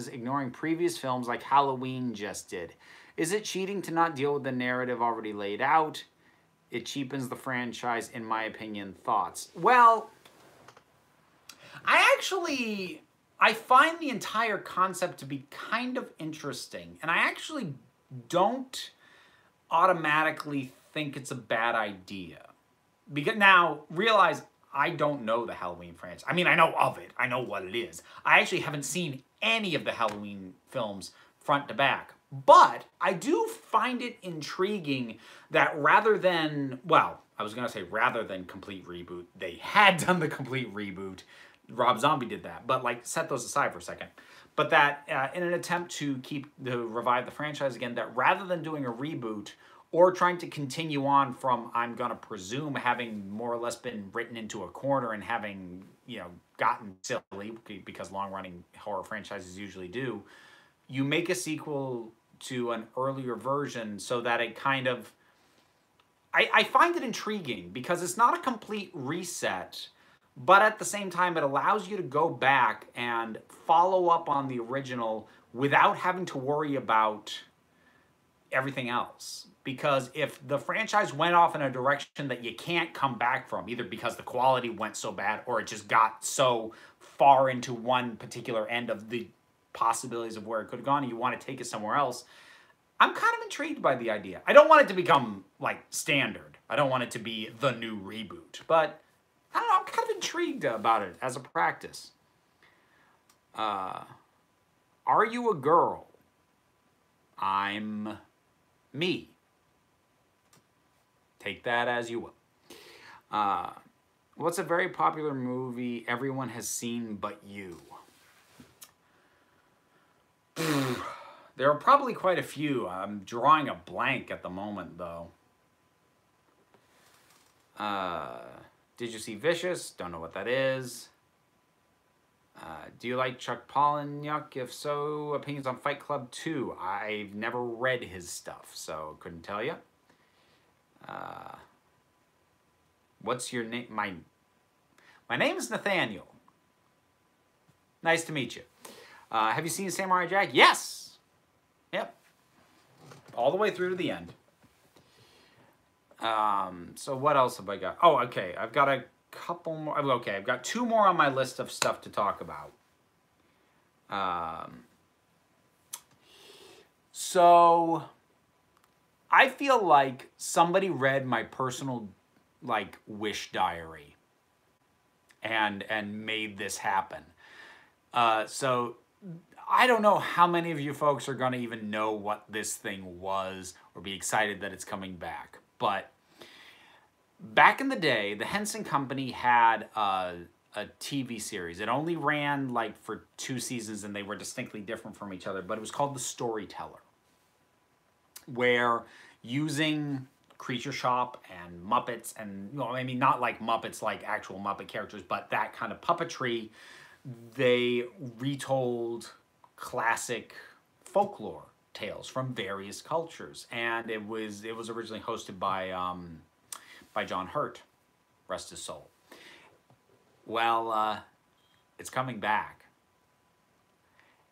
ignoring previous films like Halloween just did. Is it cheating to not deal with the narrative already laid out? It cheapens the franchise, in my opinion. Thoughts? Well, I find the entire concept to be kind of interesting. And I actually don't automatically think it's a bad idea. Because now, realize I don't know the Halloween franchise. I mean, I know of it. I know what it is. I actually haven't seen any of the Halloween films front to back. But I do find it intriguing that rather than, well, I was going to say rather than complete reboot, they had done the complete reboot. Rob Zombie did that. But, like, set those aside for a second. But that in an attempt to revive the franchise again, that rather than doing a reboot or trying to continue on from, I'm going to presume, having more or less been written into a corner and having, you know, gotten silly, because long-running horror franchises usually do, you make a sequel to an earlier version so that it kind of... I find it intriguing because it's not a complete reset, but at the same time it allows you to go back and follow up on the original without having to worry about everything else. Because if the franchise went off in a direction that you can't come back from, either because the quality went so bad or it just got so far into one particular end of the possibilities of where it could have gone and you want to take it somewhere else, I'm kind of intrigued by the idea. I don't want it to become, like, standard. I don't want it to be the new reboot. But, I don't know, I'm kind of intrigued about it as a practice. Are you a girl? I'm me. take that as you will. What's a very popular movie everyone has seen but you? There are probably quite a few. I'm drawing a blank at the moment, though. Did you see Vicious? Don't know what that is. Do you like Chuck Palahniuk? If so, opinions on Fight Club 2. I've never read his stuff, so couldn't tell you. What's your name? My name is Nathaniel. Nice to meet you. Have you seen Samurai Jack? Yes. Yep. All the way through to the end. So what else have I got? Oh, okay. I've got a couple more. Okay, I've got 2 more on my list of stuff to talk about. So I feel like somebody read my personal wish diary and made this happen. So I don't know how many of you folks are going to even know what this thing was or be excited that it's coming back. But back in the day, the Henson Company had a TV series. It only ran for 2 seasons and they were distinctly different from each other, but it was called The Storyteller, where using Creature Shop and Muppets and, I mean, not like Muppets like actual Muppet characters, but that kind of puppetry, they retold classic folklore tales from various cultures. And it was originally hosted by John Hurt, rest his soul. Well, it's coming back.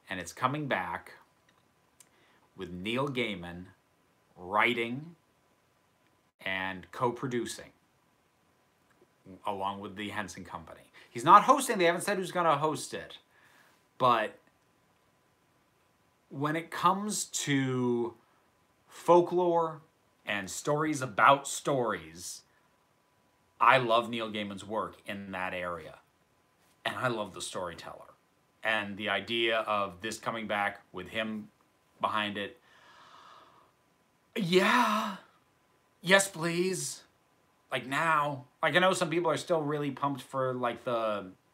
And it's coming back with Neil Gaiman writing and co-producing along with the Henson Company. He's not hosting. They haven't said who's going to host it. But when it comes to folklore and stories about stories, I love Neil Gaiman's work in that area. And I love The Storyteller. And the idea of this coming back with him behind it, yeah, yes please, now. I know some people are still really pumped for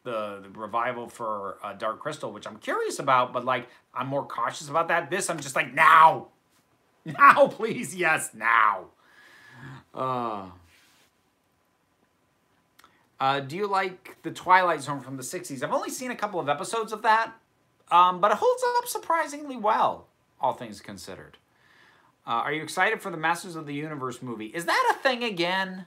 the revival for Dark Crystal, which I'm curious about, but I'm more cautious about that. This, I'm just now. Now, please, yes, now. Do you like The Twilight Zone from the 60s? I've only seen a couple of episodes of that, but it holds up surprisingly well, all things considered. Are you excited for the Masters of the Universe movie? Is that a thing again?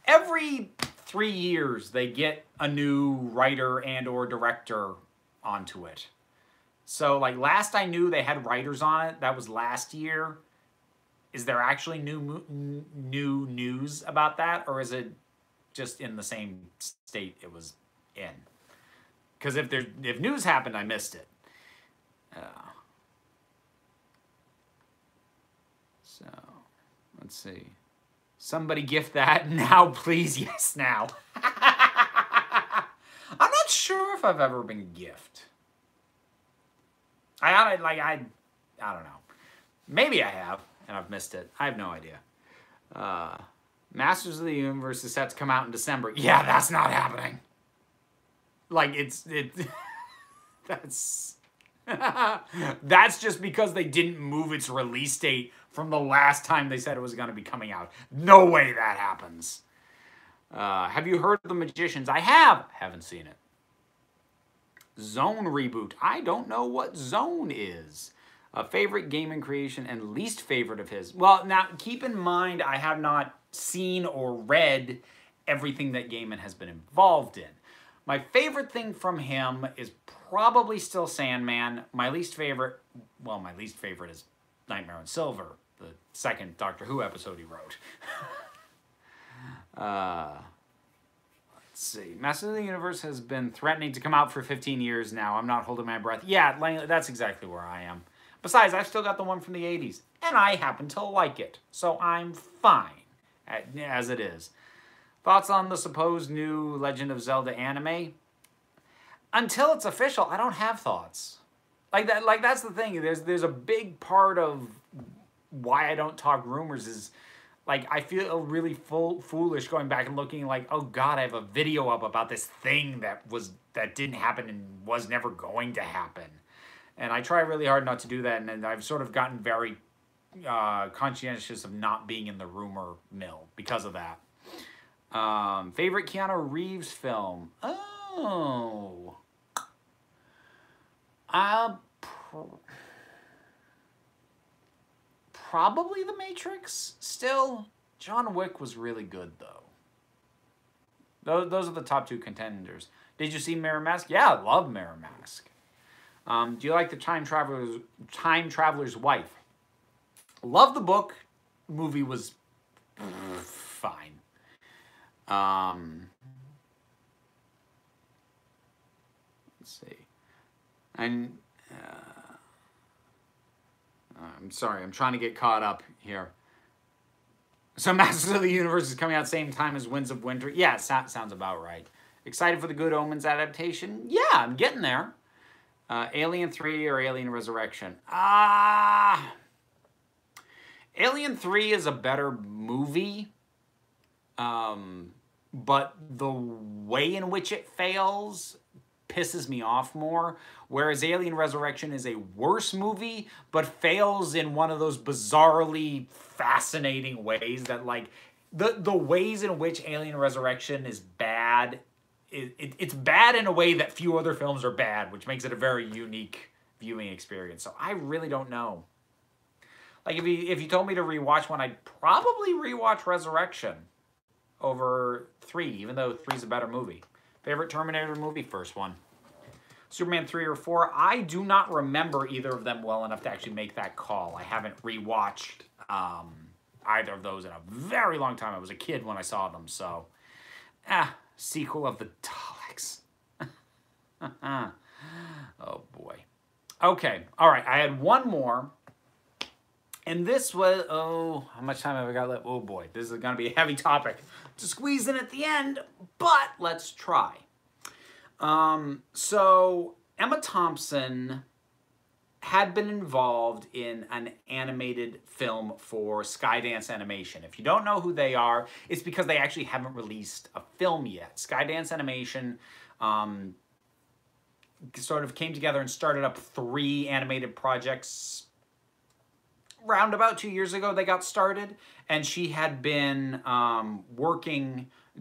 Every 3 years, they get a new writer and or director onto it. So, last I knew they had writers on it. That was last year. Is there actually new news about that? Or is it just in the same state it was in? Because if news happened, I missed it. So, let's see. Somebody gift that now, please. Yes, now. I'm not sure if I've ever been gift. I don't know. Maybe I have, and I've missed it. I have no idea. Masters of the Universe is set to come out in December. Yeah, that's not happening. That's that's just because they didn't move its release date from the last time they said it was going to be coming out. No way that happens. Have you heard of The Magicians? I have. Haven't seen it. Zone reboot. I don't know what Zone is. A favorite gaming creation and least favorite of his. Well, now keep in mind I have not seen or read everything that Gaiman has been involved in. My favorite thing from him is probably still Sandman. My least favorite is Nightmare on Silver, the second Doctor Who episode he wrote. Let's see. Masters of the Universe has been threatening to come out for 15 years now. I'm not holding my breath. Yeah, that's exactly where I am. Besides, I've still got the one from the 80s, and I happen to like it, so I'm fine as it is. Thoughts on the supposed new Legend of Zelda anime? Until it's official, I don't have thoughts. That's the thing. There's a big part of why I don't talk rumors is like, I feel really foolish going back and looking like, oh God, I have a video up about this thing that didn't happen and was never going to happen. And I try really hard not to do that, and I've sort of gotten very conscientious of not being in the rumor mill because of that. Favorite Keanu Reeves film? Oh. Probably The Matrix still. John Wick was really good, though. Those are the top 2 contenders. Did you see Mirror Mask? Yeah, I love Mirror Mask. Do you like the Time Traveler's Wife? Love the book. Movie was fine. Let's see. And I'm sorry, I'm trying to get caught up here. So Masters of the Universe is coming out same time as Winds of Winter. Yeah, sounds about right. Excited for the Good Omens adaptation? Yeah, I'm getting there. Alien 3 or Alien Resurrection? Alien 3 is a better movie, but the way in which it fails pisses me off more, whereas Alien Resurrection is a worse movie, but fails in one of those bizarrely fascinating ways that, like, the ways in which Alien Resurrection is bad, it's bad in a way that few other films are bad, which makes it a very unique viewing experience. So I really don't know. Like, if you told me to rewatch one, I'd probably rewatch Resurrection over 3, even though 3's a better movie. Favorite Terminator movie? First one. Superman 3 or 4? I do not remember either of them well enough to actually make that call. I haven't rewatched either of those in a very long time. I was a kid when I saw them, so... sequel of the Daleks. Oh, boy. Okay, all right. I had one more. And this was... Oh, how much time have I got left? Oh, boy. This is going to be a heavy topic to squeeze in at the end, but let's try. So Emma Thompson had been involved in an animated film for Skydance Animation. If you don't know who they are, it's because they actually haven't released a film yet. Skydance Animation sort of came together and started up 3 animated projects. Round about 2 years ago, they got started, and she had been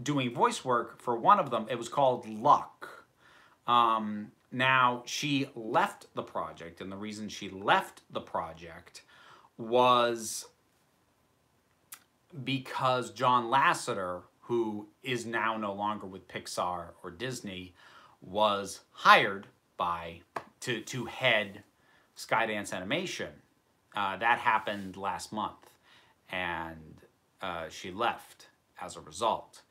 doing voice work for one of them. It was called Luck. Now, she left the project, and the reason she left the project was because John Lasseter, who is now no longer with Pixar or Disney, was hired to head Skydance Animation. That happened last month, and she left as a result.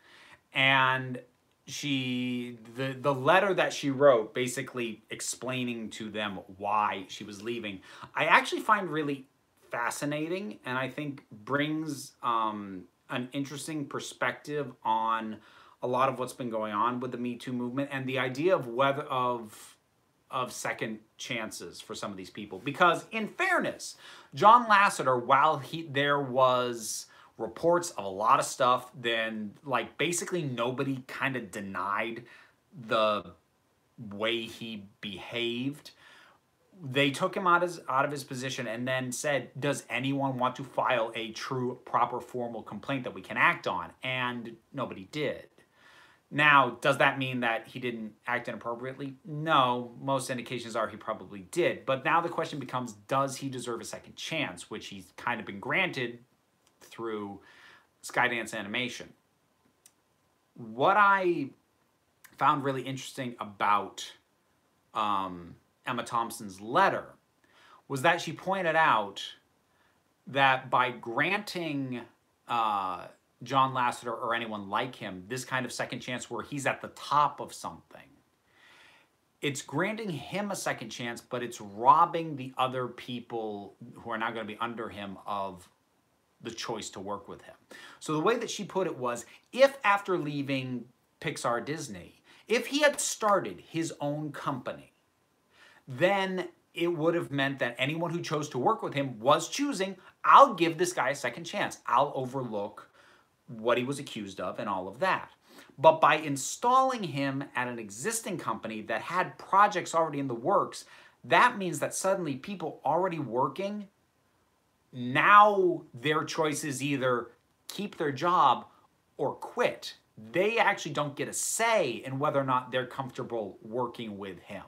And the letter that she wrote, basically explaining to them why she was leaving, I actually find really fascinating, and I think brings an interesting perspective on a lot of what's been going on with the Me Too movement and the idea of second chances for some of these people. Because in fairness, John Lasseter, while there was reports of a lot of stuff, then like basically nobody kind of denied the way he behaved. They took him out of his position and then said, does anyone want to file a true, proper, formal complaint that we can act on? And nobody did. Now, does that mean that he didn't act inappropriately? No, most indications are he probably did. But now the question becomes, does he deserve a second chance, which he's kind of been granted through Skydance Animation. What I found really interesting about Emma Thompson's letter was that she pointed out that by granting John Lasseter or anyone like him this kind of second chance where he's at the top of something, it's granting him a second chance, but it's robbing the other people who are now going to be under him of the choice to work with him. So the way that she put it was, if after leaving Pixar Disney, if he had started his own company, then it would have meant that anyone who chose to work with him was choosing, I'll give this guy a second chance. I'll overlook what he was accused of and all of that. But by installing him at an existing company that had projects already in the works, that means that suddenly people already working, now their choice is either keep their job or quit. They actually don't get a say in whether or not they're comfortable working with him.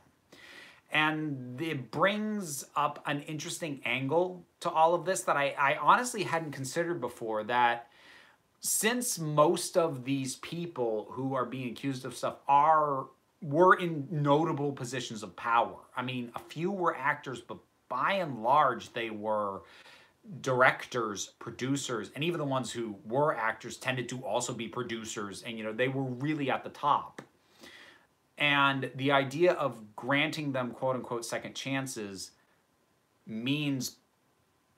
And it brings up an interesting angle to all of this that I honestly hadn't considered before, that since most of these people who are being accused of stuff were in notable positions of power. I mean, a few were actors, but by and large, they were directors, producers, and even the ones who were actors tended to also be producers, and, you know, they were really at the top. And the idea of granting them quote-unquote second chances means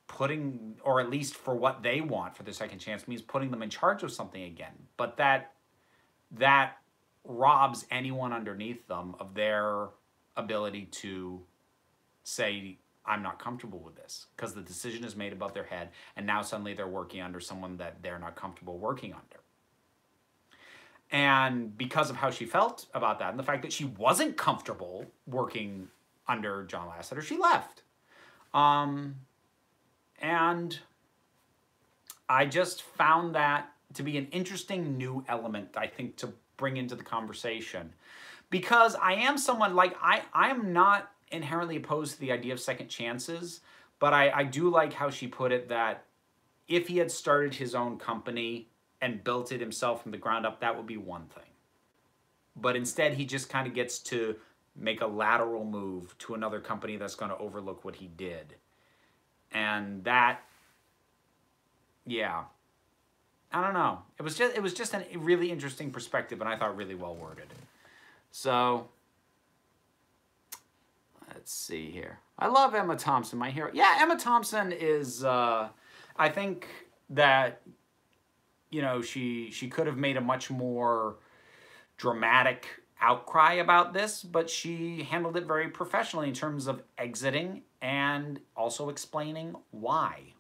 putting, or at least for what they want for the second chance, means putting them in charge of something again. But that robs anyone underneath them of their ability to say, I'm not comfortable with this, because the decision is made above their head, and now suddenly they're working under someone that they're not comfortable working under. And because of how she felt about that, and the fact that she wasn't comfortable working under John Lasseter, she left. And I just found that to be an interesting new element, I think, to bring into the conversation. Because I am someone, like, I'm not inherently opposed to the idea of second chances, but I do like how she put it, that if he had started his own company and built it himself from the ground up, that would be one thing. But instead, he just kind of gets to make a lateral move to another company that's going to overlook what he did. And that, yeah, I don't know. It was just a really interesting perspective, and I thought really well worded. So let's see here. I love Emma Thompson, my hero. Yeah, Emma Thompson is, I think that, you know, she could have made a much more dramatic outcry about this, but she handled it very professionally in terms of exiting and also explaining why.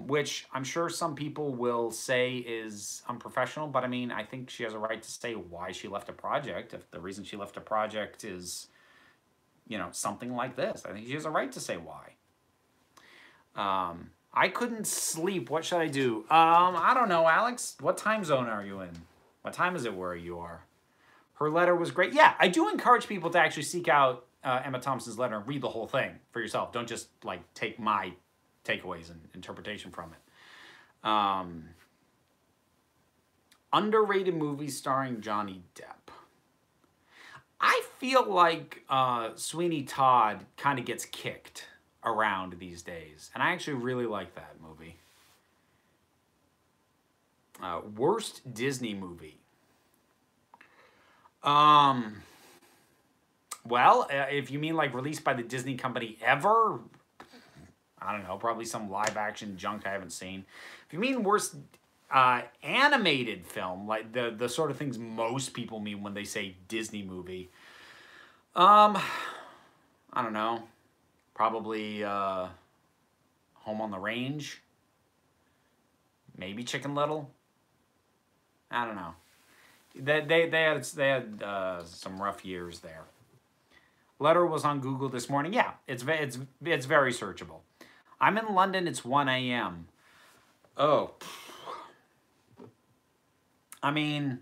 Which I'm sure some people will say is unprofessional, but I mean, I think she has a right to say why she left a project. If the reason she left a project is, you know, something like this, I think she has a right to say why. I couldn't sleep. What should I do? I don't know, Alex. What time zone are you in? What time is it where you are? Her letter was great. Yeah, I do encourage people to actually seek out Emma Thompson's letter and read the whole thing for yourself. Don't just, like, take my takeaways and interpretation from it. Underrated movies starring Johnny Depp. I feel like Sweeney Todd kind of gets kicked around these days, and I actually really like that movie. Worst Disney movie. Well, if you mean like released by the Disney company ever, I don't know, probably some live action junk I haven't seen. If you mean worst animated film, like the sort of things most people mean when they say Disney movie, I don't know, probably Home on the Range, maybe Chicken Little. I don't know. They had some rough years there. Letter was on Google this morning. Yeah, it's very searchable. I'm in London. It's 1 a.m. Oh. I mean,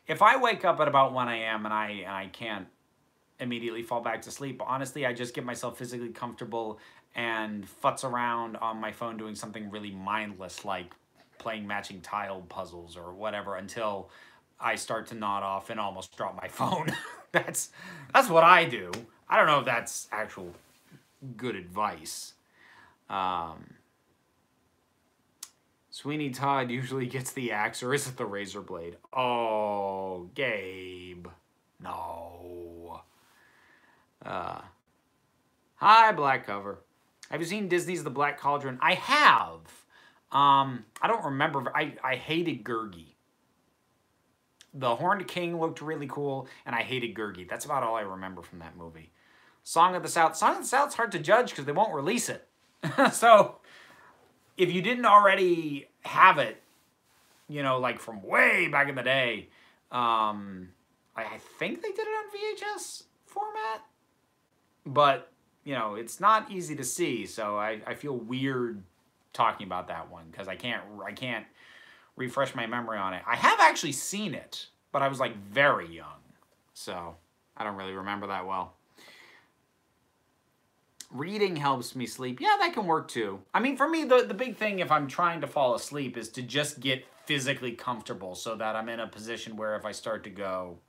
if I wake up at about 1 a.m. and I can't immediately fall back to sleep, honestly, I just get myself physically comfortable and futz around on my phone doing something really mindless, like playing matching tile puzzles or whatever, until I start to nod off and almost drop my phone. That's what I do. I don't know if that's actual good advice. Sweeney Todd usually gets the axe, or is it the razor blade? Oh, Gabe. No. Hi, Black Cover. Have you seen Disney's The Black Cauldron? I have. I don't remember. I hated Gurgi. The Horned King looked really cool, and I hated Gurgi. That's about all I remember from that movie. Song of the South. Song of the South's hard to judge because they won't release it. So if you didn't already have it, you know, like from way back in the day, I think they did it on VHS format, but you know, it's not easy to see. So I feel weird talking about that one because I can't refresh my memory on it. I have actually seen it, but I was like very young, so I don't really remember that well. Reading helps me sleep. Yeah, that can work too. I mean, for me, the big thing if I'm trying to fall asleep is to just get physically comfortable so that I'm in a position where if I start to go,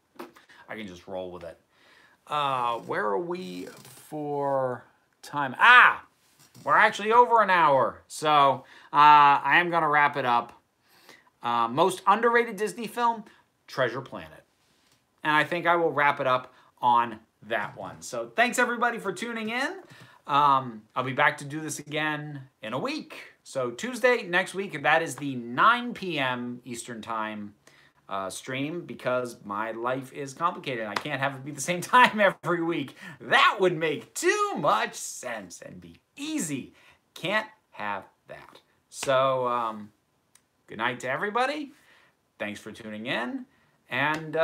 I can just roll with it. Where are we for time? We're actually over an hour. So I am going to wrap it up. Most underrated Disney film, Treasure Planet. And I think I will wrap it up on that one. So thanks everybody for tuning in. I'll be back to do this again in a week. So Tuesday next week, that is the 9 p.m. Eastern Time stream because my life is complicated. I can't have it be the same time every week. That would make too much sense and be easy. Can't have that. So good night to everybody. Thanks for tuning in. And